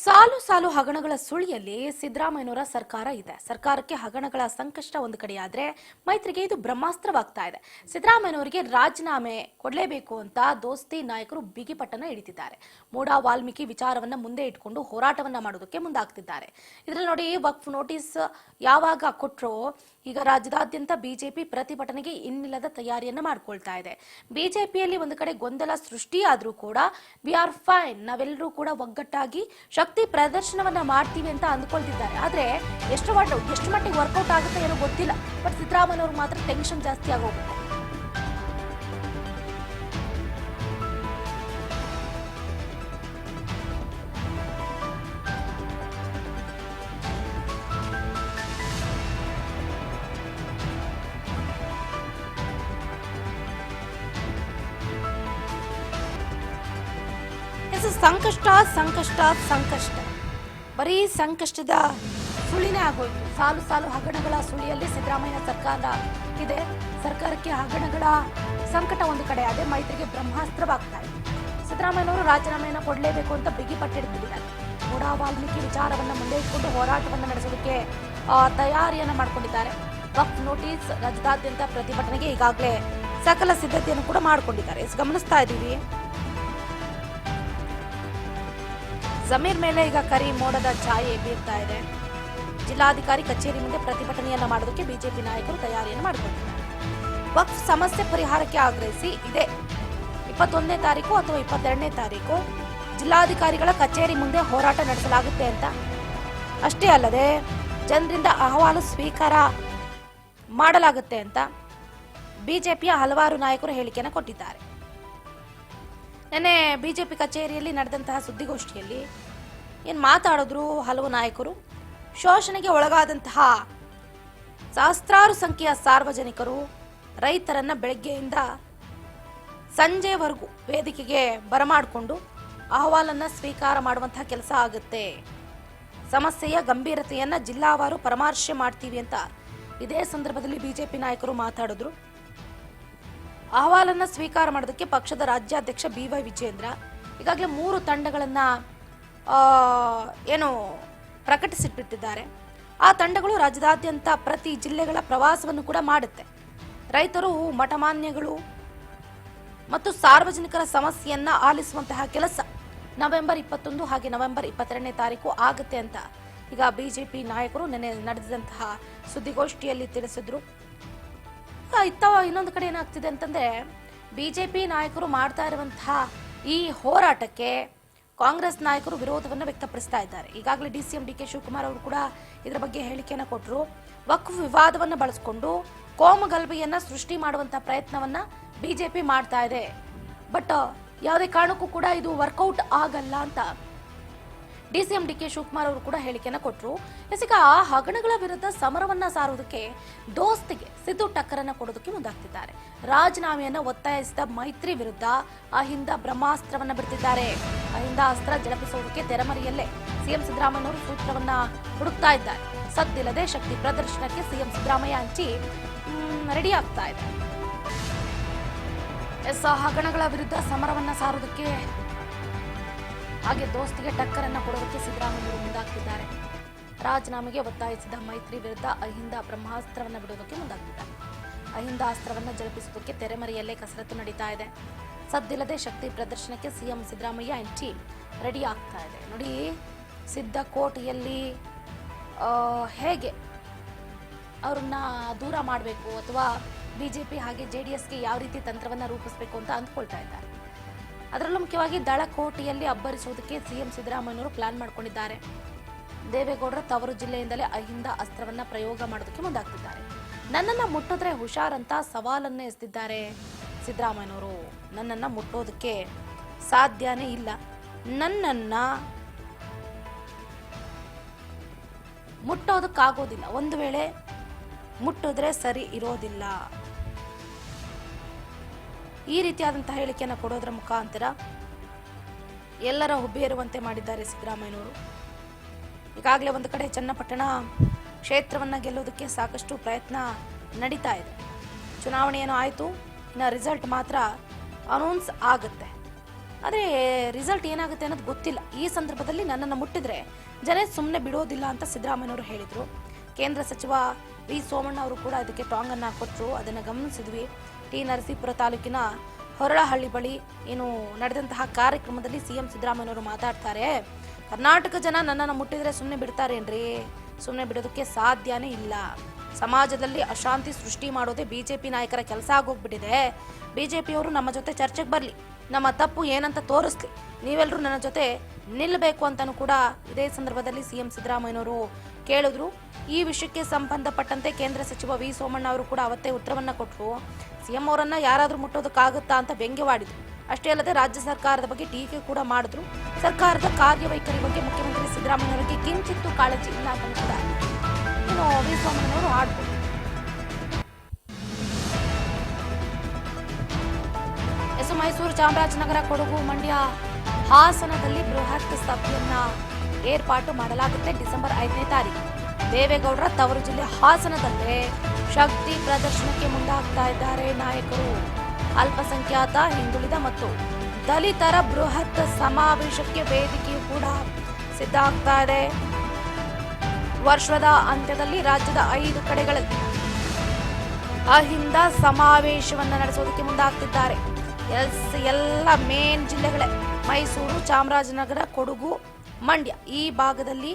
ಸಾಲು ಸಾಲು ಹಗರಣಗಳ ಸುಳಿಯಲ್ಲಿ ಸಿದ್ದರಾಮಯ್ಯನವರ ಸರ್ಕಾರ ಇದೆ. ಸರ್ಕಾರಕ್ಕೆ ಹಗರಣಗಳ ಸಂಕಷ್ಟ ಒಂದು ಕಡೆಯಾದ್ರೆ ಮೈತ್ರಿಗೆ ಇದು ಬ್ರಹ್ಮಾಸ್ತ್ರವಾಗ್ತಾ ಇದೆ. ಸಿದ್ದರಾಮಯ್ಯನವರಿಗೆ ರಾಜೀನಾಮೆ ಕೊಡಲೇಬೇಕು ಅಂತ ದೋಸ್ತಿ ನಾಯಕರು ಬಿಗಿಪಟ್ಟನ ಹಿಡಿತಿದ್ದಾರೆ. ಮೂಡಾ ವಾಲ್ಮೀಕಿ ವಿಚಾರವನ್ನ ಮುಂದೆ ಇಟ್ಕೊಂಡು ಹೋರಾಟವನ್ನ ಮಾಡೋದಕ್ಕೆ ಮುಂದಾಗ್ತಿದ್ದಾರೆ. ಇದರಲ್ಲಿ ನೋಡಿ, ವಕ್ಫ್ ನೋಟಿಸ್ ಯಾವಾಗ ಕೊಟ್ರೋ ಈಗ ರಾಜ್ಯದಾದ್ಯಂತ ಬಿಜೆಪಿ ಪ್ರತಿಭಟನೆಗೆ ಇನ್ನಿಲ್ಲದ ತಯಾರಿಯನ್ನ ಮಾಡ್ಕೊಳ್ತಾ ಇದೆ. ಬಿಜೆಪಿಯಲ್ಲಿ ಒಂದು ಕಡೆ ಗೊಂದಲ ಸೃಷ್ಟಿಯಾದ್ರೂ ಕೂಡ ವಿ ಆರ್ ಫೈನ್, ನಾವೆಲ್ಲರೂ ಕೂಡ ಒಗ್ಗಟ್ಟಾಗಿ ಶಕ್ತಿ ಪ್ರದರ್ಶನವನ್ನ ಮಾಡ್ತೀವಿ ಅಂತ ಅಂದ್ಕೊಳ್ತಿದ್ದಾರೆ. ಆದ್ರೆ ಎಷ್ಟು ಮಟ್ಟಿಗೆ ವರ್ಕೌಟ್ ಆಗುತ್ತೆ ಏನೋ ಗೊತ್ತಿಲ್ಲ. ಬಟ್ ಸಿದ್ದರಾಮಯ್ಯವ್ರಿಗೆ ಮಾತ್ರ ಟೆನ್ಷನ್ ಜಾಸ್ತಿ ಆಗೋಗುತ್ತೆ. ಸಂಕಷ್ಟ ಸಂಕಷ್ಟ ಸಂಕಷ್ಟ, ಬರೀ ಸಂಕಷ್ಟದ ಸುಳಿನೇ ಆಗೋಯ್ತು. ಸಾಲು ಸಾಲು ಹಗರಣಗಳ ಸುಳಿಯಲ್ಲಿ ಸಿದ್ದರಾಮಯ್ಯ ಸರ್ಕಾರ ಇದೆ. ಸರ್ಕಾರಕ್ಕೆ ಹಗರಣಗಳ ಸಂಕಟ ಒಂದು ಕಡೆ ಆದ್ರೆ ಮೈತ್ರಿಗೆ ಬ್ರಹ್ಮಾಸ್ತ್ರವಾಗ್ತಾ ಇದೆ. ಸಿದ್ದರಾಮಯ್ಯನವರು ರಾಜೀನಾಮೆಯನ್ನು ಕೊಡಲೇಬೇಕು ಅಂತ ಬಿಗಿಪಟ್ಟಿಡ್ತಿದ್ದಾರೆ. ಮೂಡಾ ವಾಲ್ಮೀಕಿ ವಿಚಾರವನ್ನ ಮುಂದೆ ಇಟ್ಕೊಂಡು ಹೋರಾಟವನ್ನು ನಡೆಸೋದಕ್ಕೆ ತಯಾರಿಯನ್ನ ಮಾಡ್ಕೊಂಡಿದ್ದಾರೆ. ವಕ್ಫ್ ನೋಟಿಸ್ ರಾಜ್ಯದಾದ್ಯಂತ ಪ್ರತಿಭಟನೆಗೆ ಈಗಾಗಲೇ ಸಕಲ ಸಿದ್ಧತೆಯನ್ನು ಕೂಡ ಮಾಡ್ಕೊಂಡಿದ್ದಾರೆ. ಗಮನಿಸ್ತಾ ಇದ್ದೀವಿ, ಜಮೀರ್ ಮೇಲೆ ಈಗ ಕರಿ ಮೋಡದ ಛಾಯೆ ಬೀರ್ತಾ ಇದೆ. ಜಿಲ್ಲಾಧಿಕಾರಿ ಕಚೇರಿ ಮುಂದೆ ಪ್ರತಿಭಟನೆಯನ್ನ ಮಾಡೋದಕ್ಕೆ ಬಿಜೆಪಿ ನಾಯಕರು ತಯಾರಿಯನ್ನು ಮಾಡಿಕೊಂಡಿದ್ದಾರೆ. ವಕ್ಫ್ ಸಮಸ್ಯೆ ಪರಿಹಾರಕ್ಕೆ ಆಗ್ರಹಿಸಿ ಇದೇ 21ನೇ ತಾರೀಕು ಅಥವಾ 22ನೇ ತಾರೀಕು ಜಿಲ್ಲಾಧಿಕಾರಿಗಳ ಕಚೇರಿ ಮುಂದೆ ಹೋರಾಟ ನಡೆಸಲಾಗುತ್ತೆ ಅಂತ. ಅಷ್ಟೇ ಅಲ್ಲದೆ ಜನರಿಂದ ಅಹವಾಲು ಸ್ವೀಕಾರ ಮಾಡಲಾಗುತ್ತೆ ಅಂತ ಬಿಜೆಪಿಯ ಹಲವಾರು ನಾಯಕರು ಹೇಳಿಕೆಯನ್ನು ಕೊಟ್ಟಿದ್ದಾರೆ. ನಿನ್ನೆ ಬಿಜೆಪಿ ಕಚೇರಿಯಲ್ಲಿ ನಡೆದಂತಹ ಸುದ್ದಿಗೋಷ್ಠಿಯಲ್ಲಿ ಏನು ಮಾತಾಡಿದ್ರು ಹಲವು ನಾಯಕರು, ಶೋಷಣೆಗೆ ಒಳಗಾದಂತಹ ಸಹಸ್ರಾರು ಸಂಖ್ಯೆಯ ಸಾರ್ವಜನಿಕರು, ರೈತರನ್ನ ಬೆಳಗ್ಗೆಯಿಂದ ಸಂಜೆವರೆಗೂ ವೇದಿಕೆಗೆ ಬರಮಾಡಿಕೊಂಡು ಅಹವಾಲನ್ನ ಸ್ವೀಕಾರ ಮಾಡುವಂತಹ ಕೆಲಸ ಆಗುತ್ತೆ. ಸಮಸ್ಯೆಯ ಗಂಭೀರತೆಯನ್ನ ಜಿಲ್ಲಾವಾರು ಪರಾಮರ್ಶೆ ಮಾಡ್ತೀವಿ ಅಂತ ಇದೇ ಸಂದರ್ಭದಲ್ಲಿ ಬಿಜೆಪಿ ನಾಯಕರು ಮಾತಾಡಿದ್ರು. ಅಹವಾಲನ್ನ ಸ್ವೀಕಾರ ಮಾಡೋದಕ್ಕೆ ಪಕ್ಷದ ರಾಜ್ಯಾಧ್ಯಕ್ಷ BY ವಿಜೇಂದ್ರ ಈಗಾಗಲೇ 3 ತಂಡಗಳನ್ನ ಪ್ರಕಟಿಸಿಬಿಟ್ಟಿದ್ದಾರೆ. ಆ ತಂಡಗಳು ರಾಜ್ಯದಾದ್ಯಂತ ಪ್ರತಿ ಜಿಲ್ಲೆಗಳ ಪ್ರವಾಸವನ್ನು ಕೂಡ ಮಾಡುತ್ತೆ. ರೈತರು, ಮಠಮಾನ್ಯಗಳು ಮತ್ತು ಸಾರ್ವಜನಿಕರ ಸಮಸ್ಯೆಯನ್ನ ಆಲಿಸುವಂತಹ ಕೆಲಸ ನವೆಂಬರ್ 21 ಹಾಗೆ ನವೆಂಬರ್ 22ನೇ ತಾರೀಕು ಆಗುತ್ತೆ ಅಂತ ಈಗ ಬಿಜೆಪಿ ನಾಯಕರು ನಿನ್ನೆ ನಡೆದಂತಹ ಸುದ್ದಿಗೋಷ್ಠಿಯಲ್ಲಿ ತಿಳಿಸಿದ್ರು. ಇನ್ನೊಂದು ಕಡೆ ಏನಾಗ್ತಿದೆ ಅಂತಂದ್ರೆ, ಬಿಜೆಪಿ ನಾಯಕರು ಮಾಡ್ತಾ ಇರುವಂತಹ ಈ ಹೋರಾಟಕ್ಕೆ ಕಾಂಗ್ರೆಸ್ ನಾಯಕರು ವಿರೋಧವನ್ನು ವ್ಯಕ್ತಪಡಿಸ್ತಾ ಇದ್ದಾರೆ. ಈಗಾಗಲೇ DCM DK ಶಿವಕುಮಾರ್ ಅವರು ಕೂಡ ಇದರ ಬಗ್ಗೆ ಹೇಳಿಕೆಯನ್ನು ಕೊಟ್ಟರು. ವಕ್ಫ್ ವಿವಾದವನ್ನು ಬಳಸಿಕೊಂಡು ಕೋಮುಗಲಭೆಯನ್ನ ಸೃಷ್ಟಿ ಮಾಡುವಂತಹ ಪ್ರಯತ್ನವನ್ನ ಬಿಜೆಪಿ ಮಾಡ್ತಾ ಇದೆ. ಬಟ್ ಯಾವುದೇ ಕಾರಣಕ್ಕೂ ಕೂಡ ಇದು ವರ್ಕೌಟ್ ಆಗಲ್ಲ ಅಂತ DCM DK ಶಿವಕುಮಾರ್ ಅವರು ಕೂಡ ಹೇಳಿಕೆಯನ್ನು ಕೊಟ್ಟರು. ಈಗ ಹಗರಣಗಳ ವಿರುದ್ಧ ಸಮರವನ್ನ ಸಾರುವುದಕ್ಕೆ ದೋಸ್ತಿಗೆ ಸಿದ್ದು ಟಕ್ಕರನ್ನ ಕೊಡೋದಕ್ಕೆ ಮುಂದಾಗ್ತಿದ್ದಾರೆ. ರಾಜೀನಾಮೆಯನ್ನ ಒತ್ತಾಯಿಸಿದ ಮೈತ್ರಿ ವಿರುದ್ಧ ಅಹಿಂದ ಬ್ರಹ್ಮಾಸ್ತ್ರವನ್ನ ಬಿಡ್ತಿದ್ದಾರೆ. ಅಹಿಂದ ಅಸ್ತ್ರ ಜಲಪಿಸುವುದಕ್ಕೆ ತೆರೆಮರೆಯಲ್ಲೇ ಸಿಎಂ ಸಿದ್ದರಾಮಯ್ಯನವರು ಸೂತ್ರವನ್ನ ಹುಡುಕ್ತಾ ಇದ್ದಾರೆ. ಸದ್ದಿಲ್ಲದೆ ಶಕ್ತಿ ಪ್ರದರ್ಶನಕ್ಕೆ ಸಿಎಂ ಸಿದ್ದರಾಮಯ್ಯ ಹಂಚಿ ರೆಡಿ ಆಗ್ತಾ ಇದೆ. ಹಗರಣಗಳ ವಿರುದ್ಧ ಸಮರವನ್ನ ಸಾರುವುದಕ್ಕೆ ಹಾಗೆ ದೋಸ್ತಿಗೆ ಟಕ್ಕರನ್ನ ಕೊಡೋದಕ್ಕೆ ಸಿದ್ದರಾಮಯ್ಯರು ಮುಂದಾಗ್ತಿದ್ದಾರೆ. ರಾಜೀನಾಮೆಗೆ ಒತ್ತಾಯಿಸಿದ ಮೈತ್ರಿ ವಿರುದ್ಧ ಅಹಿಂದ ಬ್ರಹ್ಮಾಸ್ತ್ರವನ್ನ ಬಿಡೋದಕ್ಕೆ ಮುಂದಾಗ್ತಿದ್ದಾರೆ. ಅಹಿಂದ ಅಸ್ತ್ರವನ್ನ ಜಲಪಿಸೋದಕ್ಕೆ ತೆರೆಮರೆಯಲ್ಲೇ ಕಸರತ್ತು ನಡೀತಾ ಇದೆ. ಸದ್ದಿಲ್ಲದೆ ಶಕ್ತಿ ಪ್ರದರ್ಶನಕ್ಕೆ CM Siddaramaiah and team ready ಆಗ್ತಾ ಇದೆ. ನೋಡಿ, ಸಿದ್ದಕೋಟೆಯಲ್ಲಿ ಹೇಗೆ ಅವ್ರನ್ನ ದೂರ ಮಾಡಬೇಕು ಅಥವಾ ಬಿಜೆಪಿ ಹಾಗೆ JDSಗೆ ಯಾವ ರೀತಿ ತಂತ್ರವನ್ನ ರೂಪಿಸಬೇಕು ಅಂತ ಅಂದ್ಕೊಳ್ತಾ ಇದ್ದಾರೆ. ಅದರಲ್ಲೂ ಮುಖ್ಯವಾಗಿ ದಳಕೋಟೆಯಲ್ಲಿ ಅಬ್ಬರಿಸುವುದಕ್ಕೆ ಸಿಎಂ ಸಿದ್ದರಾಮಯ್ಯನವರು ಪ್ಲಾನ್ ಮಾಡಿಕೊಂಡಿದ್ದಾರೆ. ದೇವೇಗೌಡರ ತವರು ಜಿಲ್ಲೆಯಿಂದಲೇ ಅಹಿಂದ ಅಸ್ತ್ರವನ್ನ ಪ್ರಯೋಗ ಮಾಡೋದಕ್ಕೆ ಮುಂದಾಗ್ತಿದ್ದಾರೆ. ನನ್ನನ್ನ ಮುಟ್ಟಿದ್ರೆ ಹುಷಾರಂತ ಸವಾಲನ್ನ ಎಸೆದಿದ್ದಾರೆ ಸಿದ್ದರಾಮಯ್ಯನವರು. ನನ್ನನ್ನ ಮುಟ್ಟೋದಕ್ಕೆ ಸಾಧ್ಯನೇ ಇಲ್ಲ, ನನ್ನನ್ನ ಮುಟ್ಟೋದಕ್ಕಾಗೋದಿಲ್ಲ, ಒಂದು ವೇಳೆ ಮುಟ್ಟಿದ್ರೆ ಸರಿ ಇರೋದಿಲ್ಲ. ಈ ರೀತಿಯಾದಂತಹ ಹೇಳಿಕೆಯನ್ನು ಕೊಡೋದ್ರ ಮುಖಾಂತರ ಎಲ್ಲರ ಹುಬ್ಬೇರುವಂತೆ ಮಾಡಿದ್ದಾರೆ ಸಿದ್ದರಾಮಯ್ಯನವರು. ಈಗಾಗಲೇ ಒಂದು ಕಡೆ ಚನ್ನಪಟ್ಟಣ ಕ್ಷೇತ್ರವನ್ನು ಗೆಲ್ಲೋದಕ್ಕೆ ಸಾಕಷ್ಟು ಪ್ರಯತ್ನ ನಡೀತಾ ಇದೆ. ಚುನಾವಣೆ ಏನೋ ಆಯಿತು, ಇನ್ನು ರಿಸಲ್ಟ್ ಮಾತ್ರ ಅನೌನ್ಸ್ ಆಗುತ್ತೆ. ಆದರೆ ರಿಸಲ್ಟ್ ಏನಾಗುತ್ತೆ ಅನ್ನೋದು ಗೊತ್ತಿಲ್ಲ. ಈ ಸಂದರ್ಭದಲ್ಲಿ ನನ್ನನ್ನು ಮುಟ್ಟಿದ್ರೆ ಜನ ಸುಮ್ಮನೆ ಬಿಡೋದಿಲ್ಲ ಅಂತ ಸಿದ್ದರಾಮಯ್ಯನವರು ಹೇಳಿದರು. ಕೇಂದ್ರ ಸಚಿವ ವಿ ಸೋಮಣ್ಣ ಅವರು ಕೂಡ ಇದಕ್ಕೆ ಟಾಂಗನ್ನು ಕೊಟ್ಟರು. ಅದನ್ನು ಗಮನಿಸಿದ್ವಿ. ಟಿ ನರಸೀಪುರ ತಾಲೂಕಿನ ಹೊರಳಹಳ್ಳಿ ಬಳಿ ಏನು ನಡೆದಂತಹ ಕಾರ್ಯಕ್ರಮದಲ್ಲಿ ಸಿಎಂ ಸಿದ್ದರಾಮಯ್ಯನವರು ಮಾತಾಡ್ತಾರೆ, ಕರ್ನಾಟಕ ಜನ ನನ್ನನ್ನು ಮುಟ್ಟಿದ್ರೆ ಸುಮ್ಮನೆ ಬಿಡ್ತಾರೇನ್ರಿ? ಸುಮ್ಮನೆ ಬಿಡೋದಕ್ಕೆ ಸಾಧ್ಯನೇ ಇಲ್ಲ. ಸಮಾಜದಲ್ಲಿ ಅಶಾಂತಿ ಸೃಷ್ಟಿ ಮಾಡೋದೇ ಬಿಜೆಪಿ ನಾಯಕರ ಕೆಲಸ ಆಗೋಗ್ಬಿಟ್ಟಿದೆ. ಬಿಜೆಪಿಯವರು ನಮ್ಮ ಜೊತೆ ಚರ್ಚೆಗೆ ಬರಲಿ, ನಮ್ಮ ತಪ್ಪು ಏನಂತ ತೋರಿಸ್ಲಿ, ನೀವೆಲ್ಲರೂ ನನ್ನ ಜೊತೆ ನಿಲ್ಲಬೇಕು ಅಂತಲೂ ಕೂಡ ಇದೇ ಸಂದರ್ಭದಲ್ಲಿ ಸಿಎಂ ಸಿದ್ದರಾಮಯ್ಯನವರು ಕೇಳಿದ್ರು. ಈ ವಿಷಯಕ್ಕೆ ಸಂಬಂಧಪಟ್ಟಂತೆ ಕೇಂದ್ರ ಸಚಿವ ವಿ ಸೋಮಣ್ಣ ಅವರು ಕೂಡ ಅವತ್ತೇ ಉತ್ತರವನ್ನ ಕೊಟ್ಟರು. ಸಿಎಂ ಅವರನ್ನ ಯಾರಾದರೂ ಮುಟ್ಟೋದಕ್ಕಾಗುತ್ತಾ ಅಂತ ವ್ಯಂಗ್ಯವಾಡಿದ್ರು. ಅಷ್ಟೇ ಅಲ್ಲದೆ ರಾಜ್ಯ ಸರ್ಕಾರದ ಬಗ್ಗೆ ಟೀಕೆ ಕೂಡ ಮಾಡಿದ್ರು. ಸರ್ಕಾರದ ಕಾರ್ಯವೈಖರಿ ಬಗ್ಗೆ ಮುಖ್ಯಮಂತ್ರಿ ಸಿದ್ದರಾಮಯ್ಯನವರಿಗೆ ಕಿಂಚಿತ್ತೂ ಕಾಳಜಿ ಇಲ್ಲ ಅಂತ ಕೂಡ ಇನ್ನು ವಿ ಸೋಮಣ್ಣನವರು ಆಡಿದ್ರು. ಮೈಸೂರು, ಚಾಮರಾಜನಗರ, ಕೊಡಗು, ಮಂಡ್ಯ, ಹಾಸನದಲ್ಲಿ ಬೃಹತ್ ಸಭೆಯನ್ನ ಏರ್ಪಾಟು ಮಾಡಲಾಗುತ್ತೆ. ಡಿಸೆಂಬರ್ 5ನೇ ತಾರೀಕು ದೇವೇಗೌಡರ ತವರು ಜಿಲ್ಲೆ ಹಾಸನದಲ್ಲೇ ಶಕ್ತಿ ಪ್ರದರ್ಶನಕ್ಕೆ ಮುಂದಾಗ್ತಾ ಇದ್ದಾರೆ ನಾಯಕರು. ಅಲ್ಪಸಂಖ್ಯಾತ, ಹಿಂದುಳಿದ ಮತ್ತು ದಲಿತರ ಬೃಹತ್ ಸಮಾವೇಶಕ್ಕೆ ವೇದಿಕೆಯು ಕೂಡ ಸಿದ್ಧ ಆಗ್ತಾ ಇದೆ. ವರ್ಷದ ಅಂತ್ಯದಲ್ಲಿ ರಾಜ್ಯದ 5 ಕಡೆಗಳಲ್ಲಿ ಅಹಿಂದ ಸಮಾವೇಶವನ್ನು ನಡೆಸೋದಕ್ಕೆ ಮುಂದಾಗ್ತಿದ್ದಾರೆ. ಎಲ್ಲ ಮೇನ್ ಜಿಲ್ಲೆಗಳೇ ಮೈಸೂರು, ಚಾಮರಾಜನಗರ, ಕೊಡಗು, ಮಂಡ್ಯ ಈ ಭಾಗದಲ್ಲಿ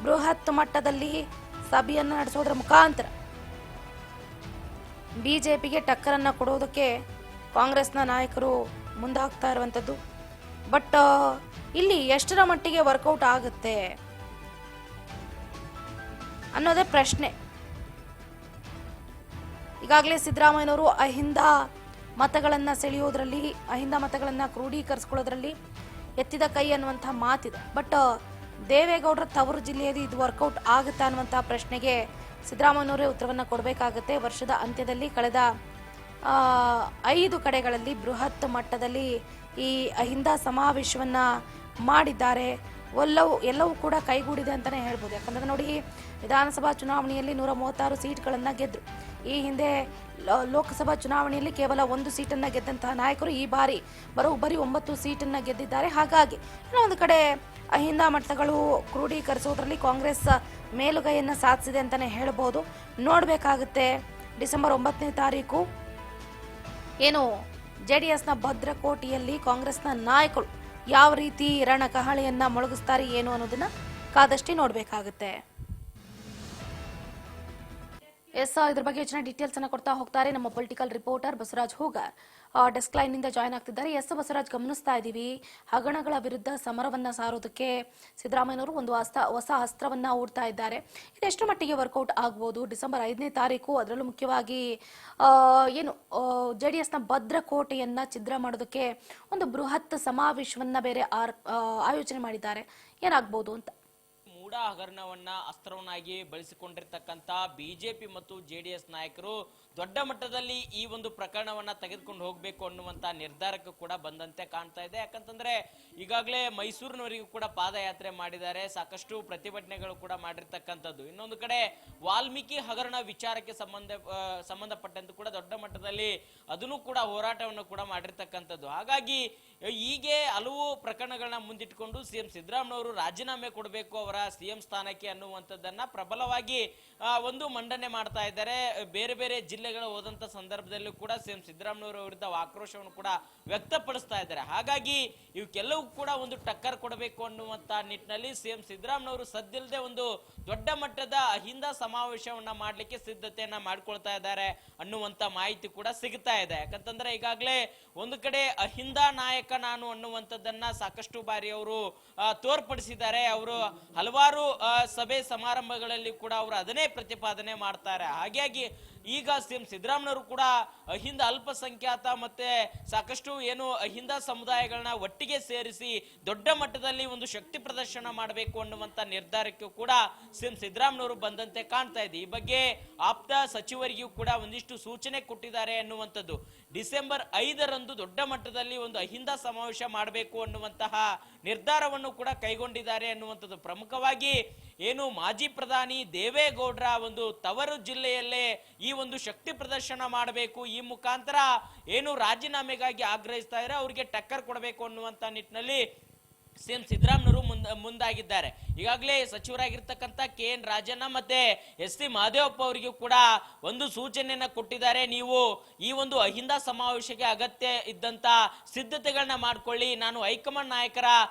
ಬೃಹತ್ ಮಟ್ಟದಲ್ಲಿ ಸಭೆಯನ್ನು ನಡೆಸೋದರ ಮುಖಾಂತರ ಬಿಜೆಪಿಗೆ ಟಕ್ಕರನ್ನ ಕೊಡೋದಕ್ಕೆ ಕಾಂಗ್ರೆಸ್ನ ನಾಯಕರು ಮುಂದಾಗ್ತಾ ಇರುವಂಥದ್ದು. ಬಟ್ ಇಲ್ಲಿ ಎಷ್ಟರ ಮಟ್ಟಿಗೆ ವರ್ಕೌಟ್ ಆಗುತ್ತೆ ಅನ್ನೋದೇ ಪ್ರಶ್ನೆ. ಈಗಾಗಲೇ ಸಿದ್ದರಾಮಯ್ಯನವರು ಅಹಿಂದ ಮತಗಳನ್ನು ಸೆಳೆಯೋದ್ರಲ್ಲಿ, ಅಹಿಂದ ಮತಗಳನ್ನು ಕ್ರೋಢೀಕರಿಸ್ಕೊಳ್ಳೋದ್ರಲ್ಲಿ ಎತ್ತಿದ ಕೈ ಅನ್ನುವಂಥ ಮಾತಿದೆ. ಬಟ್ ದೇವೇಗೌಡರ ತವರು ಜಿಲ್ಲೆಯಲ್ಲಿ ಇದು ವರ್ಕೌಟ್ ಆಗುತ್ತಾ ಅನ್ನುವಂಥ ಪ್ರಶ್ನೆಗೆ ಸಿದ್ದರಾಮಯ್ಯನವರೇ ಉತ್ತರವನ್ನು ಕೊಡಬೇಕಾಗುತ್ತೆ. ವರ್ಷದ ಅಂತ್ಯದಲ್ಲಿ ಕಳೆದ 5 ಕಡೆಗಳಲ್ಲಿ ಬೃಹತ್ ಮಟ್ಟದಲ್ಲಿ ಈ ಅಹಿಂದ ಸಮಾವೇಶವನ್ನ ಮಾಡಿದ್ದಾರೆ. ಎಲ್ಲವೂ ಕೂಡ ಕೈಗೂಡಿದೆ ಅಂತಾನೆ ಹೇಳ್ಬೋದು. ಯಾಕಂದ್ರೆ ನೋಡಿ, ವಿಧಾನಸಭಾ ಚುನಾವಣೆಯಲ್ಲಿ 136 ಸೀಟ್ಗಳನ್ನ ಗೆದ್ರು. ಈ ಹಿಂದೆ ಲೋಕಸಭಾ ಚುನಾವಣೆಯಲ್ಲಿ ಕೇವಲ 1 ಸೀಟನ್ನ ಗೆದ್ದಂತಹ ನಾಯಕರು ಈ ಬಾರಿ ಬರೋಬ್ಬರಿ 9 ಸೀಟನ್ನ ಗೆದ್ದಿದ್ದಾರೆ. ಹಾಗಾಗಿ ಒಂದು ಕಡೆ ಅಹಿಂದ ಮತಗಳು ಕ್ರೋಢೀಕರಿಸೋದ್ರಲ್ಲಿ ಕಾಂಗ್ರೆಸ್ ಮೇಲುಗೈಯನ್ನ ಸಾಧಿಸಿದೆ ಅಂತಾನೆ ಹೇಳ್ಬೋದು. ನೋಡ್ಬೇಕಾಗುತ್ತೆ ಡಿಸೆಂಬರ್ 9ನೇ ತಾರೀಕು ಏನು ಜೆಡಿಎಸ್ನ ಭದ್ರಕೋಟೆಯಲ್ಲಿ ಕಾಂಗ್ರೆಸ್ನ ನಾಯಕರು ಯಾವ ರೀತಿ ರಣಕಹಳೆಯನ್ನ ಮೊಳಗಿಸ್ತಾರೆ ಏನು ಅನ್ನೋದನ್ನ ಕಾದಷ್ಟೇ ನೋಡ್ಬೇಕಾಗುತ್ತೆ. ಇದ್ರ ಬಗ್ಗೆ ಹೆಚ್ಚಿನ ಡೀಟೇಲ್ಸ್ ಅನ್ನ ಕೊಡ್ತಾ ಹೋಗ್ತಾರೆ ನಮ್ಮ political reporter Basavaraj Hoogar. Desk line ನಿಂದ ಜಾಯ್ನ್ ಆಗ್ತಿದ್ದಾರೆ. ಬಸವರಾಜ್, ಗಮನಿಸ್ತಾ ಇದ್ದೀವಿ, ಹಗರಣಗಳ ವಿರುದ್ಧ ಸಮರವನ್ನ ಸಾರೋದಕ್ಕೆ ಸಿದ್ದರಾಮಯ್ಯನವರು ಒಂದು ಹೊಸ ಅಸ್ತ್ರವನ್ನ ಹೂಡ್ತಾ ಇದ್ದಾರೆ. ಇದೆಷ್ಟು ಮಟ್ಟಿಗೆ ವರ್ಕೌಟ್ ಆಗ್ಬೋದು? ಡಿಸೆಂಬರ್ 5ನೇ ತಾರೀಕು, ಅದರಲ್ಲೂ ಮುಖ್ಯವಾಗಿ ಏನು ಜೆಡಿಎಸ್ನ ಭದ್ರಕೋಟೆಯನ್ನ ಛಿದ್ರ ಮಾಡೋದಕ್ಕೆ ಒಂದು ಬೃಹತ್ ಸಮಾವೇಶವನ್ನ ಬೇರೆ ಆಯೋಜನೆ ಮಾಡಿದ್ದಾರೆ. ಏನಾಗ್ಬೋದು ಅಂತ? ಮೂಡ ಹಗರಣವನ್ನ ಅಸ್ತ್ರವನ್ನಾಗಿ ಬಳಸಿಕೊಂಡಿರ್ತಕ್ಕಂಥ ಬಿಜೆಪಿ ಮತ್ತು ಜೆಡಿಎಸ್ ನಾಯಕರು ದೊಡ್ಡ ಮಟ್ಟದಲ್ಲಿ ಈ ಒಂದು ಪ್ರಕರಣವನ್ನ ತೆಗೆದುಕೊಂಡು ಹೋಗಬೇಕು ಅನ್ನುವಂತ ನಿರ್ಧಾರಕ್ಕೂ ಕೂಡ ಬಂದಂತೆ ಕಾಣ್ತಾ ಇದೆ. ಯಾಕಂತಂದ್ರೆ ಈಗಾಗಲೇ ಮೈಸೂರಿನವರೆಗೂ ಕೂಡ ಪಾದಯಾತ್ರೆ ಮಾಡಿದ್ದಾರೆ, ಸಾಕಷ್ಟು ಪ್ರತಿಭಟನೆಗಳು ಕೂಡ ಮಾಡಿರ್ತಕ್ಕಂಥದ್ದು. ಇನ್ನೊಂದು ಕಡೆ ವಾಲ್ಮೀಕಿ ಹಗರಣ ವಿಚಾರಕ್ಕೆ ಸಂಬಂಧಪಟ್ಟಂತೆ ಕೂಡ ದೊಡ್ಡ ಮಟ್ಟದಲ್ಲಿ ಅದನ್ನು ಕೂಡ ಹೋರಾಟವನ್ನು ಕೂಡ ಮಾಡಿರ್ತಕ್ಕಂಥದ್ದು. ಹಾಗಾಗಿ ಹೀಗೆ ಹಲವು ಪ್ರಕರಣಗಳನ್ನ ಮುಂದಿಟ್ಟುಕೊಂಡು ಸಿಎಂ ಸಿದ್ದರಾಮಯ್ಯನವರು ರಾಜೀನಾಮೆ ಕೊಡಬೇಕು ಅವರ ಸಿಎಂ ಸ್ಥಾನಕ್ಕೆ ಅನ್ನುವಂಥದ್ದನ್ನ ಪ್ರಬಲವಾಗಿ ಒಂದು ಮಂಡನೆ ಮಾಡ್ತಾ ಇದ್ದಾರೆ. ಬೇರೆ ಬೇರೆ ಜಿಲ್ಲೆಗಳು ಹೋದಂತ ಸಂದರ್ಭದಲ್ಲೂ ಕೂಡ ಸಿಎಂ ಸಿದ್ದರಾಮಯ್ಯನವರ ವಿರುದ್ಧ ಆಕ್ರೋಶವನ್ನು ಕೂಡ ವ್ಯಕ್ತಪಡಿಸ್ತಾ ಇದ್ದಾರೆ. ಹಾಗಾಗಿ ಇವಕ್ಕೆಲ್ಲವೂ ಕೂಡ ಒಂದು ಟಕ್ಕರ್ ಕೊಡಬೇಕು ಅನ್ನುವಂತ ನಿಟ್ಟಿನಲ್ಲಿ ಸಿಎಂ ಸಿದ್ದರಾಮಯ್ಯನವರು ಸದ್ದಿಲ್ಲದೆ ಒಂದು ದೊಡ್ಡ ಮಟ್ಟದ ಅಹಿಂದ ಸಮಾವೇಶವನ್ನ ಮಾಡ್ಲಿಕ್ಕೆ ಸಿದ್ಧತೆಯನ್ನ ಮಾಡ್ಕೊಳ್ತಾ ಇದ್ದಾರೆ ಅನ್ನುವಂತ ಮಾಹಿತಿ ಕೂಡ ಸಿಗ್ತಾ ಇದೆ. ಯಾಕಂತಂದ್ರೆ ಈಗಾಗಲೇ ಒಂದು ಕಡೆ ಅಹಿಂದ ನಾಯಕ ನಾನು ಅನ್ನುವಂಥದ್ದನ್ನ ಸಾಕಷ್ಟು ಬಾರಿ ಅವರು ತೋರ್ಪಡಿಸಿದ್ದಾರೆ. ಅವರು ಹಲವಾರು ಸಭೆ ಸಮಾರಂಭಗಳಲ್ಲಿ ಕೂಡ ಅವರು ಅದನ್ನೇ ಪ್ರತಿಪಾದನೆ ಮಾಡ್ತಾರೆ. ಹಾಗಾಗಿ ಈಗ ಸಿಎಂ ಸಿದ್ದರಾಮಯ್ಯನವರು ಕೂಡ ಅಹಿಂದ ಅಲ್ಪಸಂಖ್ಯಾತ ಮತ್ತೆ ಸಾಕಷ್ಟು ಏನು ಅಹಿಂದ ಸಮುದಾಯಗಳನ್ನ ಒಟ್ಟಿಗೆ ಸೇರಿಸಿ ದೊಡ್ಡ ಮಟ್ಟದಲ್ಲಿ ಒಂದು ಶಕ್ತಿ ಪ್ರದರ್ಶನ ಮಾಡಬೇಕು ಅನ್ನುವಂತ ನಿರ್ಧಾರಕ್ಕೂ ಕೂಡ ಸಿಎಂ ಸಿದ್ದರಾಮಯ್ಯನವರು ಬಂದಂತೆ ಕಾಣ್ತಾ ಇದೆ. ಈ ಬಗ್ಗೆ ಆಪ್ತ ಸಚಿವರಿಗೂ ಕೂಡ ಒಂದಿಷ್ಟು ಸೂಚನೆ ಕೊಟ್ಟಿದ್ದಾರೆ ಅನ್ನುವಂಥದ್ದು. ಡಿಸೆಂಬರ್ 5ರಂದು ದೊಡ್ಡ ಮಟ್ಟದಲ್ಲಿ ಒಂದು ಅಹಿಂದ ಸಮಾವೇಶ ಮಾಡಬೇಕು ಅನ್ನುವಂತಹ ನಿರ್ಧಾರವನ್ನು ಕೂಡ ಕೈಗೊಂಡಿದ್ದಾರೆ ಅನ್ನುವಂಥದ್ದು. ಪ್ರಮುಖವಾಗಿ ಏನು ಮಾಜಿ ಪ್ರಧಾನಿ ದೇವೇಗೌಡರ ಒಂದು ತವರು ಜಿಲ್ಲೆಯಲ್ಲೇ ಈ ಈ ಒಂದು ಶಕ್ತಿ ಪ್ರದರ್ಶನ ಮಾಡಬೇಕು, ಈ ಮುಖಾಂತರ ಏನು ರಾಜೀನಾಮೆಗಾಗಿ ಆಗ್ರಹಿಸ್ತಾ ಇದ್ದಾರೆ ಅವರಿಗೆ ಟಕ್ಕರ್ ಕೊಡಬೇಕು ಅನ್ನುವಂತ ನಿಟ್ಟಿನಲ್ಲಿ ಸಿಎಂ ಸಿದ್ದರಾಮಯ್ಯನವರು ಮುಂದಾಗಿದ್ದಾರೆ. ಈಗಾಗಲೇ ಸಚಿವರಾಗಿರ್ತಕ್ಕಂಥ KN ರಾಜಣ್ಣ ಮತ್ತೆ SD ಮಹದೇವಪ್ಪ ಅವರಿಗೂ ಕೂಡ ಒಂದು ಸೂಚನೆಯನ್ನ ಕೊಟ್ಟಿದ್ದಾರೆ. ನೀವು ಈ ಒಂದು ಅಹಿಂದ ಸಮಾವೇಶಕ್ಕೆ ಅಗತ್ಯ ಇದ್ದಂತ ಸಿದ್ಧತೆಗಳನ್ನ ಮಾಡ್ಕೊಳ್ಳಿ, ನಾನು ಹೈಕಮಾಂಡ್ ನಾಯಕರ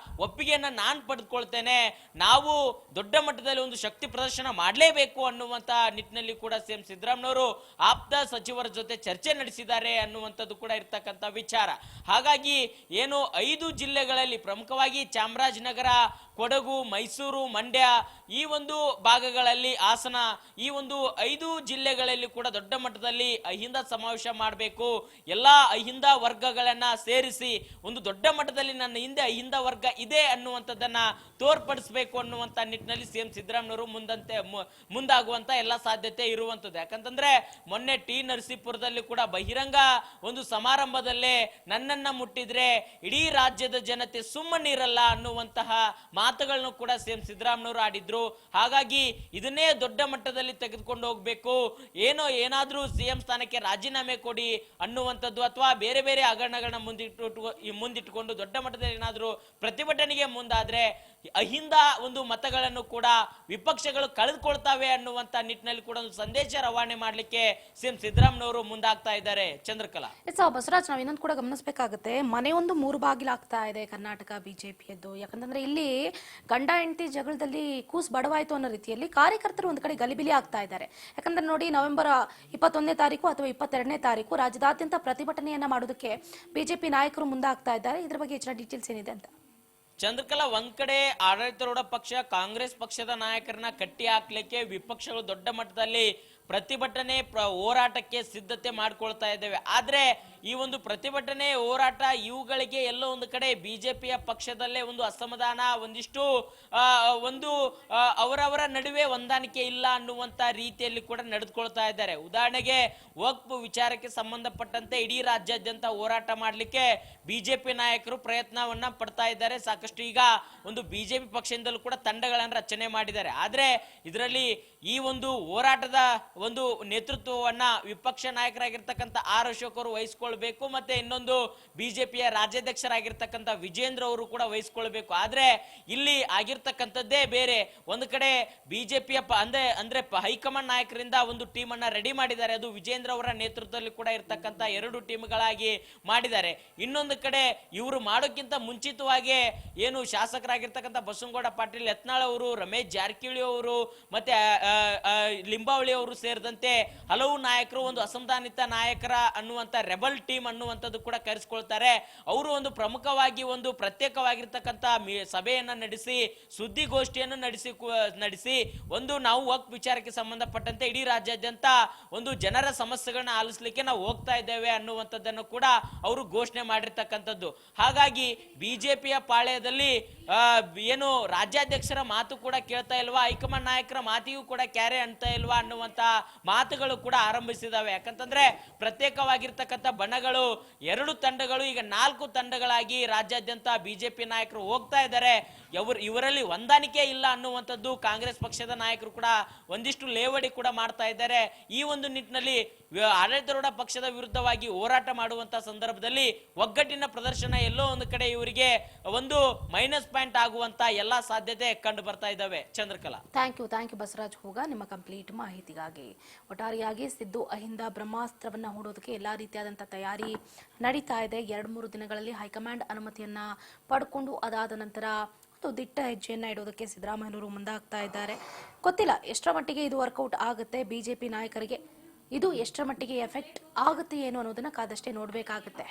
ಒಪ್ಪಿಗೆಯನ್ನ ನಾನು ಪಡೆದುಕೊಳ್ತೇನೆ, ನಾವು ದೊಡ್ಡ ಮಟ್ಟದಲ್ಲಿ ಒಂದು ಶಕ್ತಿ ಪ್ರದರ್ಶನ ಮಾಡಲೇಬೇಕು ಅನ್ನುವಂತ ನಿಟ್ಟಿನಲ್ಲಿ ಕೂಡ ಸಿಎಂ ಸಿದ್ದರಾಮಯ್ಯನವರು ಆಪ್ತ ಸಚಿವರ ಜೊತೆ ಚರ್ಚೆ ನಡೆಸಿದ್ದಾರೆ ಅನ್ನುವಂಥದ್ದು ಕೂಡ ಇರ್ತಕ್ಕಂಥ ವಿಚಾರ. ಹಾಗಾಗಿ ಏನು 5 ಜಿಲ್ಲೆಗಳಲ್ಲಿ ಪ್ರಮುಖವಾಗಿ ಚಾಮರಾಜನಗರ, ಕೊಡಗು, ಮೈಸೂರು, ಮಂಡ್ಯ ಈ ಒಂದು ಭಾಗಗಳಲ್ಲಿ, ಹಾಸನ ಈ ಒಂದು 5 ಜಿಲ್ಲೆಗಳಲ್ಲಿ ಕೂಡ ದೊಡ್ಡ ಮಟ್ಟದಲ್ಲಿ ಅಹಿಂದ ಸಮಾವೇಶ ಮಾಡಬೇಕು, ಎಲ್ಲಾ ಅಹಿಂದ ವರ್ಗಗಳನ್ನ ಸೇರಿಸಿ ಒಂದು ದೊಡ್ಡ ಮಟ್ಟದಲ್ಲಿ ನನ್ನ ಹಿಂದೆ ಅಹಿಂದ ವರ್ಗ ಇದೆ ಅನ್ನುವಂಥದ್ದನ್ನ ತೋರ್ಪಡಿಸಬೇಕು ಅನ್ನುವಂತ ನಿಟ್ಟಿನಲ್ಲಿ ಸಿಎಂ ಸಿದ್ದರಾಮಯ್ಯವರು ಮುಂದಾಗುವಂತ ಎಲ್ಲ ಸಾಧ್ಯತೆ ಇರುವಂತದ್ದು. ಯಾಕಂತಂದ್ರೆ ಮೊನ್ನೆ ನರಸೀಪುರದಲ್ಲಿ ಕೂಡ ಬಹಿರಂಗ ಒಂದು ಸಮಾರಂಭದಲ್ಲೇ ನನ್ನನ್ನ ಮುಟ್ಟಿದ್ರೆ ಇಡೀ ರಾಜ್ಯದ ಜನತೆ ಸುಮ್ಮನಿರಲ್ಲ ಅನ್ನುವಂತಹ ಮಾತುಗಳನ್ನು ಕೂಡ ಸಿಎಂ ಸಿದ್ದರಾಮಯ್ಯವರು ಆಡಿದ್ರು. ಹಾಗಾಗಿ ಇದನ್ನೇ ದೊಡ್ಡ ಮಟ್ಟದಲ್ಲಿ ತೆಗೆದುಕೊಂಡು ಹೋಗ್ಬೇಕು, ಏನಾದ್ರೂ ಸಿಎಂ ಸ್ಥಾನಕ್ಕೆ ರಾಜೀನಾಮೆ ಕೊಡಿ ಅನ್ನುವಂಥದ್ದು ಅಥವಾ ಬೇರೆ ಬೇರೆ ಹಗರಣಗಳನ್ನ ಮುಂದಿಟ್ಟುಕೊಂಡು ದೊಡ್ಡ ಮಟ್ಟದಲ್ಲಿ ಏನಾದ್ರೂ ಪ್ರತಿಭಟನೆಗೆ ಮುಂದಾದ್ರೆ ಅಹಿಂದ ಒಂದು ಮತಗಳನ್ನು ಕೂಡ ವಿಪಕ್ಷಗಳು ಕಳೆದುಕೊಳ್ತಾವೆ ಅನ್ನುವಂತ ನಿಟ್ಟಿನಲ್ಲಿ ಕೂಡ ಒಂದು ಸಂದೇಶ ರವಾನೆ ಮಾಡ್ಲಿಕ್ಕೆ ಸಿಎಂ ಸಿದ್ದರಾಮಯ್ಯವರು ಮುಂದಾಗ್ತಾ ಇದ್ದಾರೆ. ಚಂದ್ರಕಲಾ, ಬಸವರಾಜ್, ನಾವ್ ಇನ್ನೊಂದು ಕೂಡ ಗಮನಿಸಬೇಕಾಗುತ್ತೆ, ಮನೆ ಒಂದು 3 ಬಾಗಿಲಾಗ್ತಾ ಇದೆ ಕರ್ನಾಟಕ ಬಿಜೆಪಿಯದ್ದು. ಯಾಕಂತಂದ್ರೆ ಇಲ್ಲಿ ಗಂಡ ಹೆಂಡತಿ ಜಗಳದಲ್ಲಿ ಕೂಸ್ ಬಡವಾಯ್ತು ಅನ್ನೋ ರೀತಿಯಲ್ಲಿ ಕಾರ್ಯಕರ್ತರು ಒಂದು ಕಡೆ ಗಲಿಬಿಲಿ ಆಗ್ತಾ ಇದ್ದಾರೆ. ಯಾಕಂದ್ರೆ ನೋಡಿ, ನವೆಂಬರ್ 21ನೇ ತಾರೀಕು ಅಥವಾ 22ನೇ ತಾರೀಕು ರಾಜ್ಯದಾದ್ಯಂತ ಪ್ರತಿಭಟನೆಯನ್ನ ಮಾಡೋದಕ್ಕೆ ಬಿಜೆಪಿ ನಾಯಕರು ಮುಂದಾಗ್ತಾ ಇದ್ದಾರೆ. ಇದ್ರ ಬಗ್ಗೆ ಹೆಚ್ಚಿನ ಡೀಟೇಲ್ಸ್ ಏನಿದೆ ಅಂತ? ಚಂದ್ರಕಲಾ, ಒಂದ್ ಕಡೆ ಆಡಳಿತಾರೂಢ ಪಕ್ಷ ಕಾಂಗ್ರೆಸ್ ಪಕ್ಷದ ನಾಯಕರನ್ನ ಕಟ್ಟಿ ಹಾಕ್ಲಿಕ್ಕೆ ವಿಪಕ್ಷಗಳು ದೊಡ್ಡ ಮಟ್ಟದಲ್ಲಿ ಪ್ರತಿಭಟನೆ ಹೋರಾಟಕ್ಕೆ ಸಿದ್ಧತೆ ಮಾಡ್ಕೊಳ್ತಾ ಇದ್ದೇವೆ. ಆದ್ರೆ ಈ ಒಂದು ಪ್ರತಿಭಟನೆ ಹೋರಾಟ ಇವುಗಳಿಗೆ ಎಲ್ಲೋ ಒಂದು ಕಡೆ ಬಿಜೆಪಿಯ ಪಕ್ಷದಲ್ಲೇ ಒಂದು ಅಸಮಾಧಾನ, ಒಂದಿಷ್ಟು ಅವರವರ ನಡುವೆ ಹೊಂದಾಣಿಕೆ ಇಲ್ಲ ಅನ್ನುವಂತ ರೀತಿಯಲ್ಲಿ ಕೂಡ ನಡೆದುಕೊಳ್ತಾ ಇದ್ದಾರೆ. ಉದಾಹರಣೆಗೆ ವಕ್ಫ್ ವಿಚಾರಕ್ಕೆ ಸಂಬಂಧಪಟ್ಟಂತೆ ಇಡೀ ರಾಜ್ಯಾದ್ಯಂತ ಹೋರಾಟ ಮಾಡ್ಲಿಕ್ಕೆ ಬಿಜೆಪಿ ನಾಯಕರು ಪ್ರಯತ್ನವನ್ನ ಪಡ್ತಾ ಇದ್ದಾರೆ. ಸಾಕಷ್ಟು ಈಗ ಒಂದು ಬಿಜೆಪಿ ಪಕ್ಷದಿಂದಲೂ ಕೂಡ ತಂಡಗಳನ್ನು ರಚನೆ ಮಾಡಿದ್ದಾರೆ. ಆದ್ರೆ ಇದರಲ್ಲಿ ಈ ಒಂದು ಹೋರಾಟದ ಒಂದು ನೇತೃತ್ವವನ್ನ ವಿಪಕ್ಷ ನಾಯಕರಾಗಿರ್ತಕ್ಕಂಥ R.ಅಶೋಕ್ ಅವರು ವಹಿಸಿಕೊಳ್ಬೇಕು, ಮತ್ತೆ ಇನ್ನೊಂದು ಬಿಜೆಪಿಯ ರಾಜ್ಯಾಧ್ಯಕ್ಷರಾಗಿರ್ತಕ್ಕಂಥ ವಿಜೇಂದ್ರ ಅವರು ಕೂಡ ವಹಿಸಿಕೊಳ್ಬೇಕು. ಆದ್ರೆ ಇಲ್ಲಿ ಆಗಿರ್ತಕ್ಕಂಥದ್ದೇ ಬೇರೆ. ಒಂದು ಕಡೆ ಬಿಜೆಪಿಯ ಅಂದ್ರೆ ಹೈಕಮಾಂಡ್ ನಾಯಕರಿಂದ ಒಂದು ಟೀಮ್ ಅನ್ನ ರೆಡಿ ಮಾಡಿದ್ದಾರೆ, ಅದು ವಿಜೇಂದ್ರ ಅವರ ನೇತೃತ್ವದಲ್ಲಿ ಕೂಡ ಇರ್ತಕ್ಕಂಥ 2 ಟೀಮ್ಗಳಾಗಿ ಮಾಡಿದ್ದಾರೆ. ಇನ್ನೊಂದು ಕಡೆ ಇವರು ಮಾಡೋಕ್ಕಿಂತ ಮುಂಚಿತವಾಗಿ ಏನು ಶಾಸಕರಾಗಿರ್ತಕ್ಕಂಥ ಬಸವನಗೌಡ ಪಾಟೀಲ್ ಯತ್ನಾಳ್ ಅವರು, ರಮೇಶ್ ಜಾರಕಿಹೊಳಿ ಅವರು, ಮತ್ತೆ ಲಿಂಬಾವಳಿ ಅವರು ಸೇರಿದಂತೆ ಹಲವು ನಾಯಕರು ಒಂದು ಅಸಮಾಧಾನಿತ ನಾಯಕರ ಅನ್ನುವಂತ ರೆಬಲ್ ಟೀಮ್ ಅನ್ನುವಂಥದ್ದು ಕೂಡ ಕರೆಸಿಕೊಳ್ತಾರೆ. ಅವರು ಒಂದು ಪ್ರಮುಖವಾಗಿ ಒಂದು ಪ್ರತ್ಯೇಕವಾಗಿರ್ತಕ್ಕಂಥ ಸಭೆಯನ್ನ ನಡೆಸಿ ಸುದ್ದಿಗೋಷ್ಠಿಯನ್ನು ನಡೆಸಿ ಒಂದು ನಾವು ವಕ್ಫ್ ವಿಚಾರಕ್ಕೆ ಸಂಬಂಧಪಟ್ಟಂತೆ ಇಡೀ ರಾಜ್ಯಾದ್ಯಂತ ಒಂದು ಜನರ ಸಮಸ್ಯೆಗಳನ್ನ ಆಲಿಸಲಿಕ್ಕೆ ನಾವು ಹೋಗ್ತಾ ಇದ್ದೇವೆ ಅನ್ನುವಂಥದ್ದನ್ನು ಕೂಡ ಅವರು ಘೋಷಣೆ ಮಾಡಿರ್ತಕ್ಕಂಥದ್ದು. ಹಾಗಾಗಿ ಬಿಜೆಪಿಯ ಪಾಳ್ಯದಲ್ಲಿ ಏನು ರಾಜ್ಯಾಧ್ಯಕ್ಷರ ಮಾತು ಕೂಡ ಕೇಳ್ತಾ ಇಲ್ವಾ, ಹೈಕಮಾಂಡ್ ನಾಯಕರ ಮಾತಿಗೂ ಕೂಡ ಕ್ಯಾರೆ ಅಂತ ಇಲ್ವಾ ಅನ್ನುವಂತ ಮಾತುಗಳು ಕೂಡ ಆರಂಭಿಸಿದಾವೆ. ಯಾಕಂತಂದ್ರೆ ಪ್ರತ್ಯೇಕವಾಗಿರ್ತಕ್ಕಂಥ ಬಣಗಳು 2 ತಂಡಗಳು ಈಗ 4 ತಂಡಗಳಾಗಿ ರಾಜ್ಯಾದ್ಯಂತ ಬಿಜೆಪಿ ನಾಯಕರು ಹೋಗ್ತಾ ಇದ್ದಾರೆ. ಇವರಲ್ಲಿ ಹೊಂದಾಣಿಕೆ ಇಲ್ಲ ಅನ್ನುವಂಥದ್ದು ಕಾಂಗ್ರೆಸ್ ಪಕ್ಷದ ನಾಯಕರು ಕೂಡ ಒಂದಿಷ್ಟು ಲೇವಡಿ ಕೂಡ ಮಾಡ್ತಾ ಇದ್ದಾರೆ. ಈ ಒಂದು ನಿಟ್ಟಿನಲ್ಲಿ ಆಡಳಿತಾರೂಢ ಪಕ್ಷದ ವಿರುದ್ಧವಾಗಿ ಹೋರಾಟ ಮಾಡುವಂತ ಸಂದರ್ಭದಲ್ಲಿ ಒಗ್ಗಟ್ಟಿನ ಪ್ರದರ್ಶನ ಎಲ್ಲೋ ಒಂದು ಕಡೆ ಇವರಿಗೆ ಒಂದು ಮೈನಸ್ ಪಾಯಿಂಟ್ ಆಗುವಂತ ಎಲ್ಲಾ ಸಾಧ್ಯತೆ ಕಂಡು ಬರ್ತಾ ಇದ್ದಾವೆ. ಚಂದ್ರಕಲಾ, ಥ್ಯಾಂಕ್ ಯು ಬಸವರಾಜ್ ಹೋಗ ನಿಮ್ಮ ಕಂಪ್ಲೀಟ್ ಮಾಹಿತಿಗಾಗಿ. ಒಟ್ಟಾರೆಯಾಗಿ ಸಿದ್ದು ಅಹಿಂದ ಬ್ರಹ್ಮಾಸ್ತ್ರವನ್ನ ಹೂಡೋದಕ್ಕೆ ಎಲ್ಲಾ ರೀತಿಯಾದಂತಹ ತಯಾರಿ ನಡೀತಾ ಇದೆ. 2-3 ದಿನಗಳಲ್ಲಿ ಹೈಕಮಾಂಡ್ ಅನುಮತಿಯನ್ನ ಪಡ್ಕೊಂಡು ಅದಾದ ನಂತರ ದಿಟ್ಟ ಹೆಜ್ಜೆಯನ್ನ ಇಡೋದಕ್ಕೆ ಸಿದ್ದರಾಮಯ್ಯನವರು ಮುಂದಾಗ್ತಾ ಇದ್ದಾರೆ. ಗೊತ್ತಿಲ್ಲ ಎಷ್ಟರ ಮಟ್ಟಿಗೆ ಇದು ವರ್ಕೌಟ್ ಆಗುತ್ತೆ, ಬಿಜೆಪಿ ನಾಯಕರಿಗೆ ಇದು ಎಷ್ಟರ ಮಟ್ಟಿಗೆ ಎಫೆಕ್ಟ್ ಆಗುತ್ತೆ ಏನು ಅನ್ನೋದನ್ನ ಕಾದಷ್ಟೇ ನೋಡ್ಬೇಕಾಗುತ್ತೆ.